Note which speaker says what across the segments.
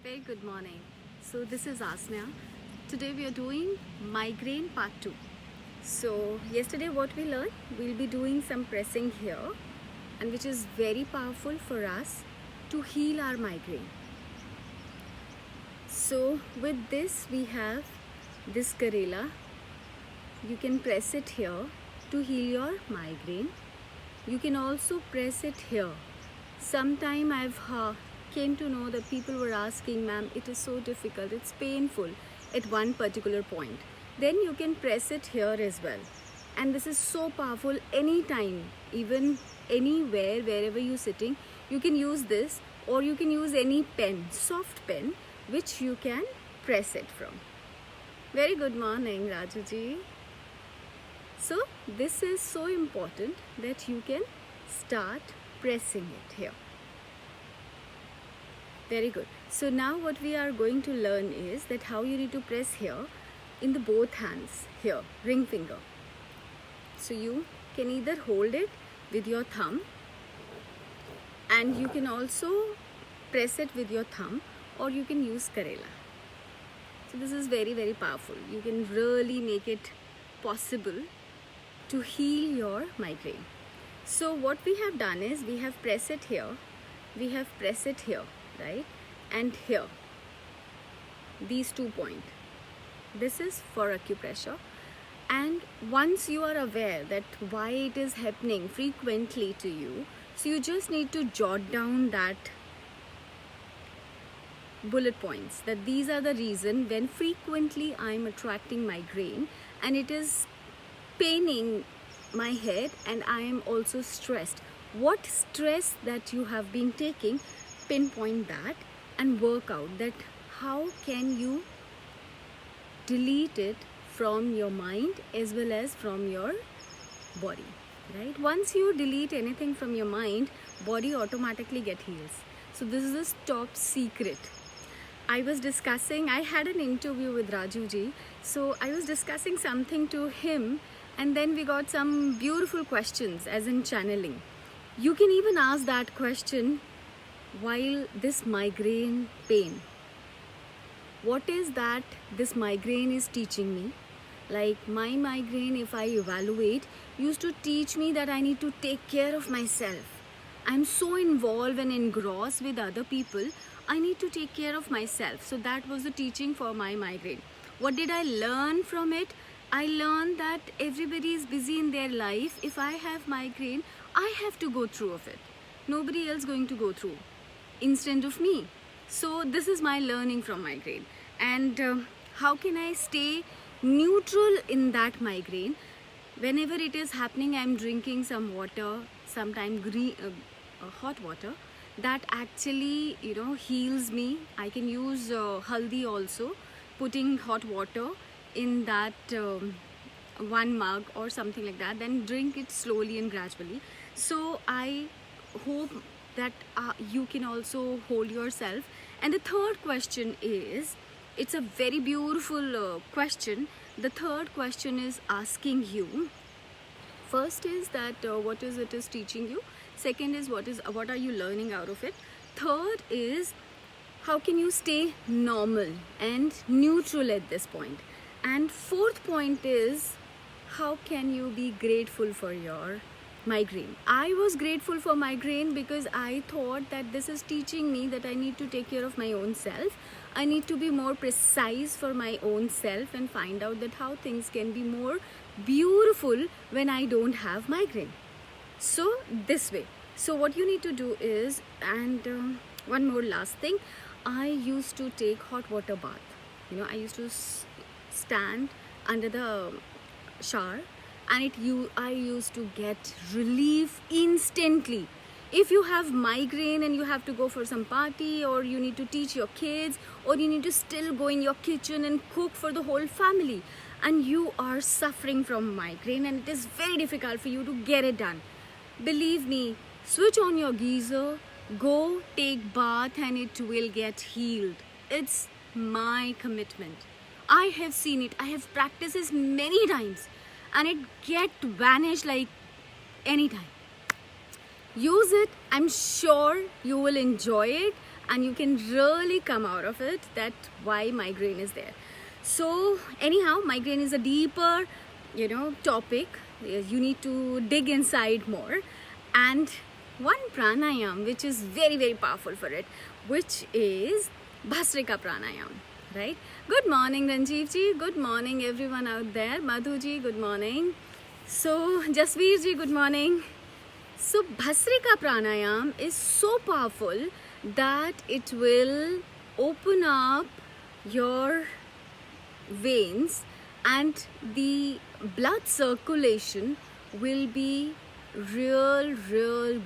Speaker 1: Very good morning. So this is Asmya. Today we are doing migraine part 2. So yesterday what we learned, we'll be doing some pressing here, and which is very powerful for us to heal our migraine. So with this we have this Karela. You can press it here to heal your migraine. You can also press it here. Sometime I've came to know that people were asking, ma'am, it is so difficult, it's painful at one particular point. Then you can press it here as well. And this is so powerful anytime, even anywhere, wherever you're sitting, you can use this, or you can use any pen, soft pen, which you can press it from. Very good morning, Rajuji. So this is so important that you can start pressing it here. Very good. So now what we are going to learn is that how you need to press here in the both hands, here, ring finger. So you can either hold it with your thumb, and you can also press it with your thumb, or you can use Karela. So this is very, very powerful. You can really make it possible to heal your migraine. So what we have done is we have pressed it here, we have pressed it here, right, and here, these 2 points. This is for acupressure. And once you are aware that why it is happening frequently to you, so you just need to jot down that bullet points, that these are the reason when frequently I am attracting migraine and it is paining my head, and I am also stressed. What stress that you have been taking, pinpoint that and work out that how can you delete it from your mind as well as from your body, right? Once you delete anything from your mind, body automatically get heals. So this is the top secret. I had an interview with Rajuji, so I was discussing something to him, and then we got some beautiful questions as in channeling. You can even ask that question while this migraine pain. What is that this migraine is teaching me? Like my migraine, if I evaluate, used to teach me that I need to take care of myself. I'm so involved and engrossed with other people, I need to take care of myself. So that was the teaching for my migraine. What did I learn from it? I learned that everybody is busy in their life. If I have migraine, I have to go through of it. Nobody else going to go through instead of me. So this is my learning from migraine. And how can I stay neutral in that migraine? Whenever it is happening, I'm drinking some water, sometimes hot water. That actually, heals me. I can use haldi also, putting hot water in that 1 mug or something like that, then drink it slowly and gradually. So I hope that you can also hold yourself. And the third question is, it's a very beautiful question. The third question is asking you, first is that what is it is teaching you, second is what are you learning out of it, third is how can you stay normal and neutral at this point, and fourth point is how can you be grateful for your migraine. I was grateful for migraine because I thought that this is teaching me that I need to take care of my own self. I need to be more precise for my own self and find out that how things can be more beautiful when I don't have migraine. So this way. So what you need to do is, and one more last thing, I used to take hot water bath. I used to stand under the shower, and I used to get relief instantly. If you have migraine and you have to go for some party, or you need to teach your kids, or you need to still go in your kitchen and cook for the whole family, and you are suffering from migraine and it is very difficult for you to get it done, believe me, switch on your geyser, go take bath, and it will get healed. It's my commitment. I have seen it. I have practiced this many times, and it get vanished like anytime. Use it. I'm sure you will enjoy it, and you can really come out of it, that why migraine is there. So anyhow, migraine is a deeper, topic. You need to dig inside more. And one pranayam which is very, very powerful for it, which is Bhasrika pranayam, right? Good morning, Ranjeev ji. Good morning, everyone out there. Madhu ji, good morning. So Jasveer ji, good morning. So Bhasrika pranayam is so powerful that it will open up your veins and the blood circulation will be real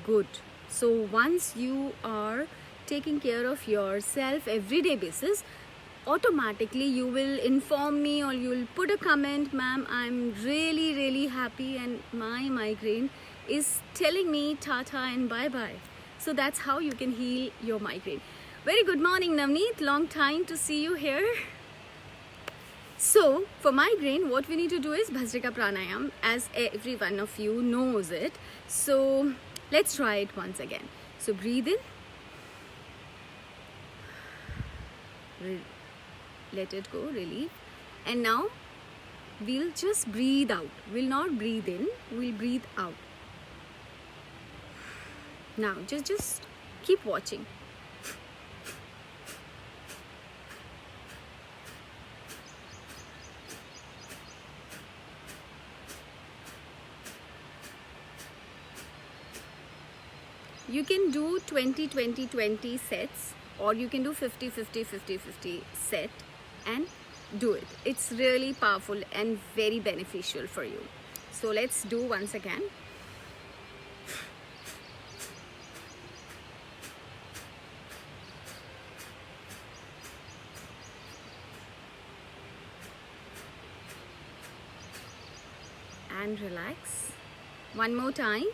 Speaker 1: good. So once you are taking care of yourself everyday basis, automatically you will inform me or you will put a comment, ma'am, I'm really happy and my migraine is telling me tata and bye bye. So that's how you can heal your migraine. Very good morning, Navneet. Long time to see you here. So for migraine, what we need to do is Bhasrika pranayam, as every one of you knows it. So let's try it once again. So breathe in, let it go, relieve. And now we'll just breathe out. We'll not breathe in, we'll breathe out. Now just keep watching. You can do 20-20-20 sets, or you can do 50-50-50-50 set and do it. It's really powerful and very beneficial for you. So let's do once again. And relax. One more time.